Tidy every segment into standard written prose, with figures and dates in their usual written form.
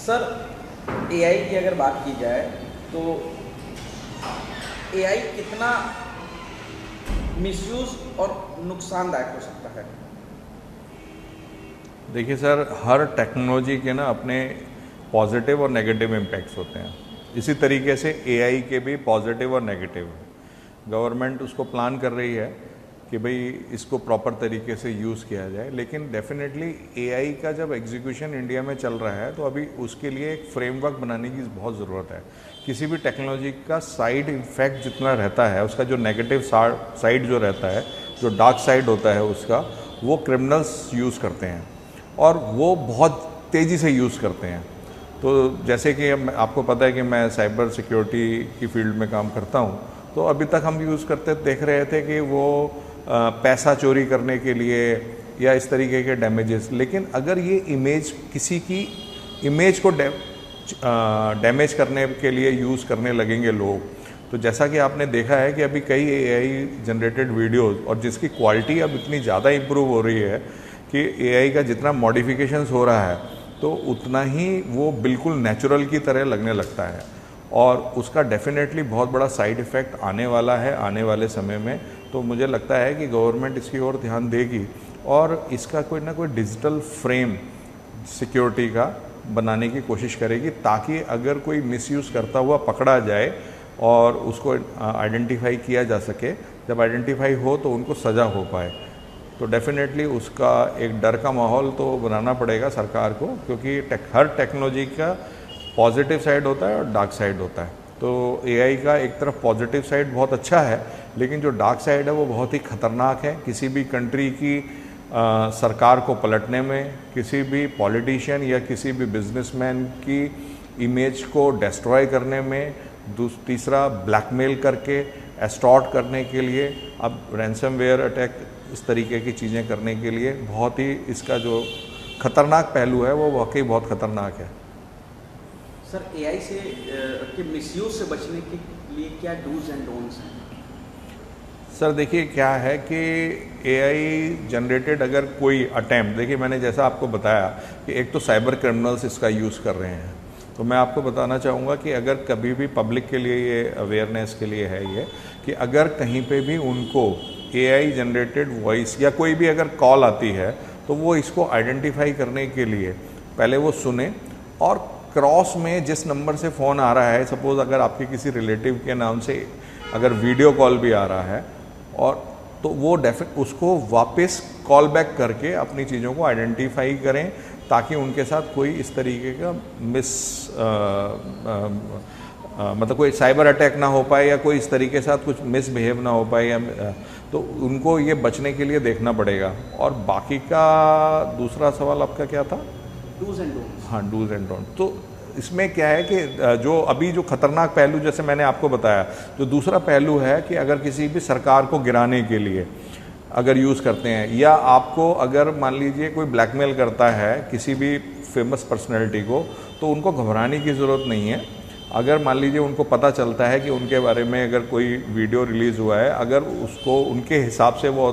Sir, AI की अगर बात की जाए तो एआई कितना मिसयूज और नुकसानदायक हो सकता है? देखिए सर, हर टेक्नोलॉजी के ना अपने पॉजिटिव और नेगेटिव इम्पैक्ट्स होते हैं। इसी तरीके से एआई के भी पॉजिटिव और नेगेटिव हैं। गवर्नमेंट उसको प्लान कर रही है कि भाई इसको प्रॉपर तरीके से यूज़ किया जाए, लेकिन डेफिनेटली एआई का जब एग्जीक्यूशन इंडिया में चल रहा है तो अभी उसके लिए एक फ्रेमवर्क बनाने की बहुत ज़रूरत है। किसी भी टेक्नोलॉजी का साइड इफ़ेक्ट जितना रहता है, उसका जो नेगेटिव साइड जो रहता है, जो डार्क साइड होता है उसका, वो क्रिमिनल्स यूज़ करते हैं और वो बहुत तेज़ी से यूज़ करते हैं। तो जैसे कि आपको पता है कि मैं साइबर सिक्योरिटी की फील्ड में काम करता हूँ, तो अभी तक हम यूज़ करते देख रहे थे कि वो पैसा चोरी करने के लिए या इस तरीके के डैमेजेस। लेकिन अगर ये इमेज किसी की इमेज को डैमेज करने के लिए यूज़ करने लगेंगे लोग, तो जैसा कि आपने देखा है कि अभी कई एआई जनरेटेड वीडियोस, और जिसकी क्वालिटी अब इतनी ज़्यादा इम्प्रूव हो रही है कि एआई का जितना मॉडिफिकेशंस हो रहा है तो उतना ही वो बिल्कुल नेचुरल की तरह लगने लगता है, और उसका डेफिनेटली बहुत बड़ा साइड इफ़ेक्ट आने वाला है आने वाले समय में। तो मुझे लगता है कि गवर्नमेंट इसकी ओर ध्यान देगी और इसका कोई ना कोई डिजिटल फ्रेम सिक्योरिटी का बनाने की कोशिश करेगी, ताकि अगर कोई मिसयूज़ करता हुआ पकड़ा जाए और उसको आइडेंटिफाई किया जा सके। जब आइडेंटिफाई हो तो उनको सज़ा हो पाए। तो डेफिनेटली उसका एक डर का माहौल तो बनाना पड़ेगा सरकार को, क्योंकि हर टेक्नोलॉजी का पॉजिटिव साइड होता है और डार्क साइड होता है। तो एआई का एक तरफ पॉजिटिव साइड बहुत अच्छा है, लेकिन जो डार्क साइड है वो बहुत ही ख़तरनाक है। किसी भी कंट्री की सरकार को पलटने में, किसी भी पॉलिटिशियन या किसी भी बिजनेसमैन की इमेज को डिस्ट्रॉय करने में, तीसरा ब्लैकमेल करके एस्टॉर्ट करने के लिए, अब रैंसमवेयर अटैक, इस तरीके की चीज़ें करने के लिए बहुत ही इसका जो खतरनाक पहलू है वो वाकई बहुत ख़तरनाक है। सर, एआई से के मिसयूज से बचने के लिए क्या डूज एंड डोंट्स हैं? सर देखिए, क्या है कि एआई जनरेटेड अगर कोई अटैम्प्ट, देखिए मैंने जैसा आपको बताया कि एक तो साइबर क्रिमिनल्स इसका यूज़ कर रहे हैं, तो मैं आपको बताना चाहूँगा कि अगर कभी भी पब्लिक के लिए ये अवेयरनेस के लिए है ये, कि अगर कहीं पे भी उनको एआई जनरेटेड वॉइस या कोई भी अगर कॉल आती है तो वो इसको आइडेंटिफाई करने के लिए पहले वो सुने, और क्रॉस में जिस नंबर से फ़ोन आ रहा है, सपोज़ अगर आपके किसी रिलेटिव के नाम से अगर वीडियो कॉल भी आ रहा है, और तो वो उसको वापस कॉल बैक करके अपनी चीज़ों को आइडेंटिफाई करें, ताकि उनके साथ कोई इस तरीके का मतलब कोई साइबर अटैक ना हो पाए या कोई इस तरीके के साथ कुछ मिसबिहेव ना हो पाए, या तो उनको ये बचने के लिए देखना पड़ेगा। और बाकी का दूसरा सवाल आपका क्या था? Dos and don'ts. हाँ, डूज एंड डोंट। तो इसमें क्या है कि जो अभी जो खतरनाक पहलू जैसे मैंने आपको बताया, जो दूसरा पहलू है कि अगर किसी भी सरकार को गिराने के लिए अगर यूज़ करते हैं, या आपको अगर मान लीजिए कोई ब्लैकमेल करता है किसी भी फेमस पर्सनैलिटी को, तो उनको घबराने की ज़रूरत नहीं है। अगर मान लीजिए उनको पता चलता है कि उनके बारे में अगर कोई वीडियो रिलीज़ हुआ है, अगर उसको उनके हिसाब से वो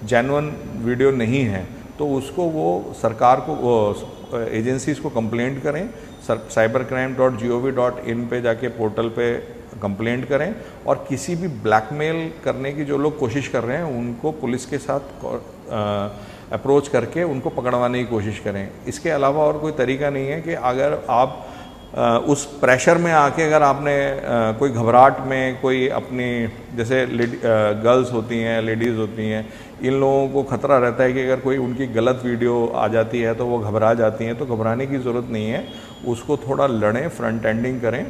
जेन्युइन वीडियो नहीं है, तो उसको वो सरकार को, वो एजेंसीज़ को कंप्लेंट करें। cybercrime.gov.in पे जाके पोर्टल पे कंप्लेंट करें, और किसी भी ब्लैकमेल करने की जो लोग कोशिश कर रहे हैं उनको पुलिस के साथ अप्रोच करके उनको पकड़वाने की कोशिश करें। इसके अलावा और कोई तरीका नहीं है कि अगर आप उस प्रेशर में आके अगर आपने कोई घबराहट में कोई अपनी, जैसे गर्ल्स होती हैं, लेडीज़ होती हैं, इन लोगों को खतरा रहता है कि अगर कोई उनकी गलत वीडियो आ जाती है तो वो घबरा जाती हैं। तो घबराने की ज़रूरत नहीं है, उसको थोड़ा लड़ें, फ्रंट एंडिंग करें,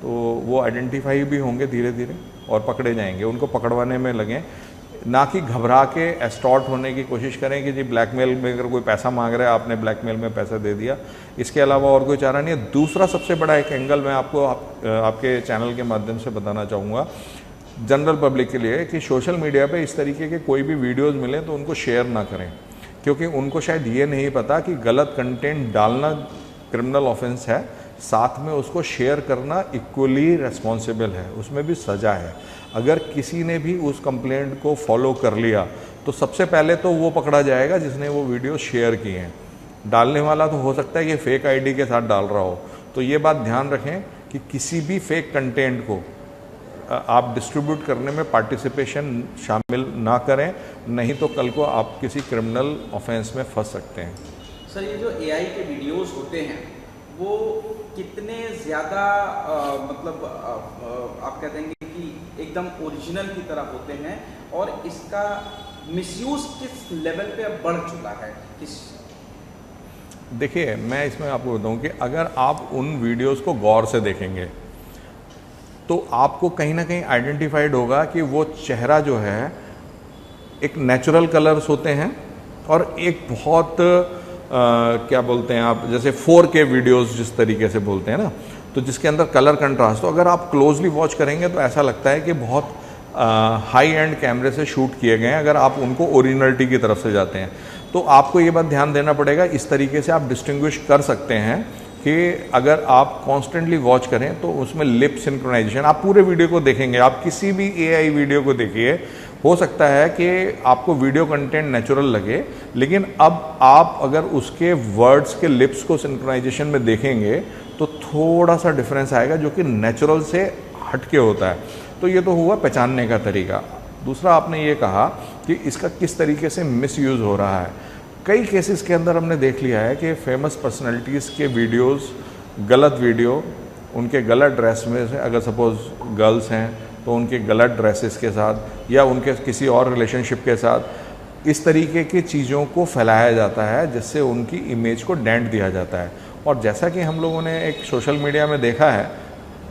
तो वो आइडेंटिफाई भी होंगे धीरे धीरे और पकड़े जाएंगे। उनको पकड़वाने में लगें, ना कि घबरा के एस्टॉर्ट होने की कोशिश करें कि जी ब्लैकमेल में अगर कोई पैसा मांग रहा है, आपने ब्लैकमेल में पैसा दे दिया। इसके अलावा और कोई चारा नहीं है। दूसरा सबसे बड़ा एक एंगल मैं आपको आपके चैनल के माध्यम से बताना चाहूँगा जनरल पब्लिक के लिए, कि सोशल मीडिया पे इस तरीके के कोई भी वीडियोस मिले तो उनको शेयर ना करें, क्योंकि उनको शायद ये नहीं पता कि गलत कंटेंट डालना क्रिमिनल ऑफेंस है, साथ में उसको शेयर करना इक्वली रेस्पॉन्सिबल है, उसमें भी सज़ा है। अगर किसी ने भी उस कंप्लेंट को फॉलो कर लिया तो सबसे पहले तो वो पकड़ा जाएगा जिसने वो वीडियो शेयर किए हैं। डालने वाला तो हो सकता है कि फेक आईडी के साथ डाल रहा हो, तो ये बात ध्यान रखें कि किसी भी फेक कंटेंट को आप डिस्ट्रीब्यूट करने में पार्टिसिपेशन शामिल ना करें, नहीं तो कल को आप किसी क्रिमिनल ऑफेंस में फंस सकते हैं। सर ये जो एआई के वीडियोस होते हैं वो कितने ज़्यादा मतलब आप कह देंगे कि एकदम ओरिजिनल की तरह होते हैं, और इसका मिसयूज़ किस लेवल पे अब बढ़ चुका है? देखिए, मैं इसमें आपको बताऊं कि अगर आप उन वीडियोस को गौर से देखेंगे तो आपको कहीं ना कहीं आइडेंटिफाइड होगा कि वो चेहरा जो है एक नेचुरल कलर्स होते हैं और एक बहुत क्या बोलते हैं आप, जैसे 4K वीडियोस जिस तरीके से बोलते हैं ना, तो जिसके अंदर कलर कंट्रास्ट, तो अगर आप क्लोजली वॉच करेंगे तो ऐसा लगता है कि बहुत हाई एंड कैमरे से शूट किए गए हैं। अगर आप उनको ओरिजिनलिटी की तरफ से जाते हैं तो आपको ये बात ध्यान देना पड़ेगा। इस तरीके से आप डिस्टिंग्विश कर सकते हैं कि अगर आप कॉन्स्टेंटली वॉच करें तो उसमें लिप सिंक्रोनाइजेशन, आप पूरे वीडियो को देखेंगे, आप किसी भी एआई वीडियो को देखिए, हो सकता है कि आपको वीडियो कंटेंट नेचुरल लगे, लेकिन अब आप अगर उसके वर्ड्स के लिप्स को सिंक्रोनाइजेशन में देखेंगे तो थोड़ा सा डिफरेंस आएगा जो कि नेचुरल से हटके होता है। तो ये तो हुआ पहचानने का तरीका। दूसरा, आपने ये कहा कि इसका किस तरीके से मिसयूज़ हो रहा है। कई केसेस के अंदर हमने देख लिया है कि फेमस पर्सनालिटीज़ के वीडियोस, गलत वीडियो, उनके गलत ड्रेस में से, अगर सपोज गर्ल्स हैं तो उनके गलत ड्रेसेस के साथ या उनके किसी और रिलेशनशिप के साथ इस तरीके की चीज़ों को फैलाया जाता है जिससे उनकी इमेज को डेंट दिया जाता है। और जैसा कि हम लोगों ने एक सोशल मीडिया में देखा है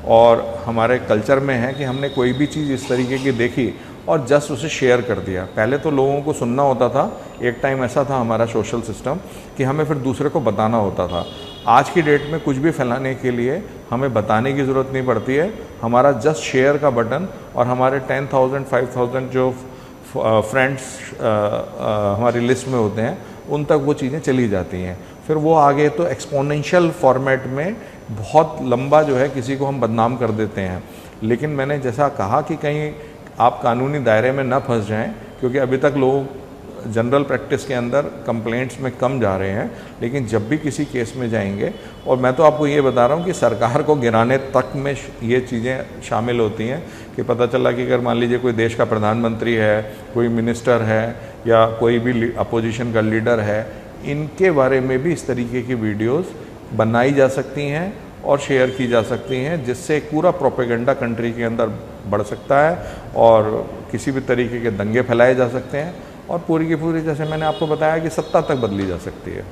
और हमारे कल्चर में है कि हमने कोई भी चीज़ इस तरीके की देखी और जस्ट उसे शेयर कर दिया। पहले तो लोगों को सुनना होता था, एक टाइम ऐसा था हमारा सोशल सिस्टम कि हमें फिर दूसरे को बताना होता था। आज की डेट में कुछ भी फैलाने के लिए हमें बताने की ज़रूरत नहीं पड़ती है, हमारा जस्ट शेयर का बटन और हमारे 10,000 5,000 जो फ्रेंड्स हमारी लिस्ट में होते हैं उन तक वो चीज़ें चली जाती हैं। फिर वो आगे तो एक्सपोनेंशियल फॉर्मेट में बहुत लंबा जो है किसी को हम बदनाम कर देते हैं। लेकिन मैंने जैसा कहा कि कहीं आप कानूनी दायरे में ना फंस जाएं, क्योंकि अभी तक लोग जनरल प्रैक्टिस के अंदर कंप्लेंट्स में कम जा रहे हैं, लेकिन जब भी किसी केस में जाएंगे, और मैं तो आपको ये बता रहा हूँ कि सरकार को गिराने तक में ये चीज़ें शामिल होती हैं कि पता चला कि अगर मान लीजिए कोई देश का प्रधानमंत्री है, कोई मिनिस्टर है या कोई भी अपोजिशन का लीडर है, इनके बारे में भी इस तरीके की वीडियोज़ बनाई जा सकती हैं और शेयर की जा सकती हैं, जिससे एक पूरा प्रोपेगेंडा कंट्री के अंदर बढ़ सकता है और किसी भी तरीके के दंगे फैलाए जा सकते हैं और पूरी की पूरी, जैसे मैंने आपको बताया, कि सत्ता तक बदली जा सकती है।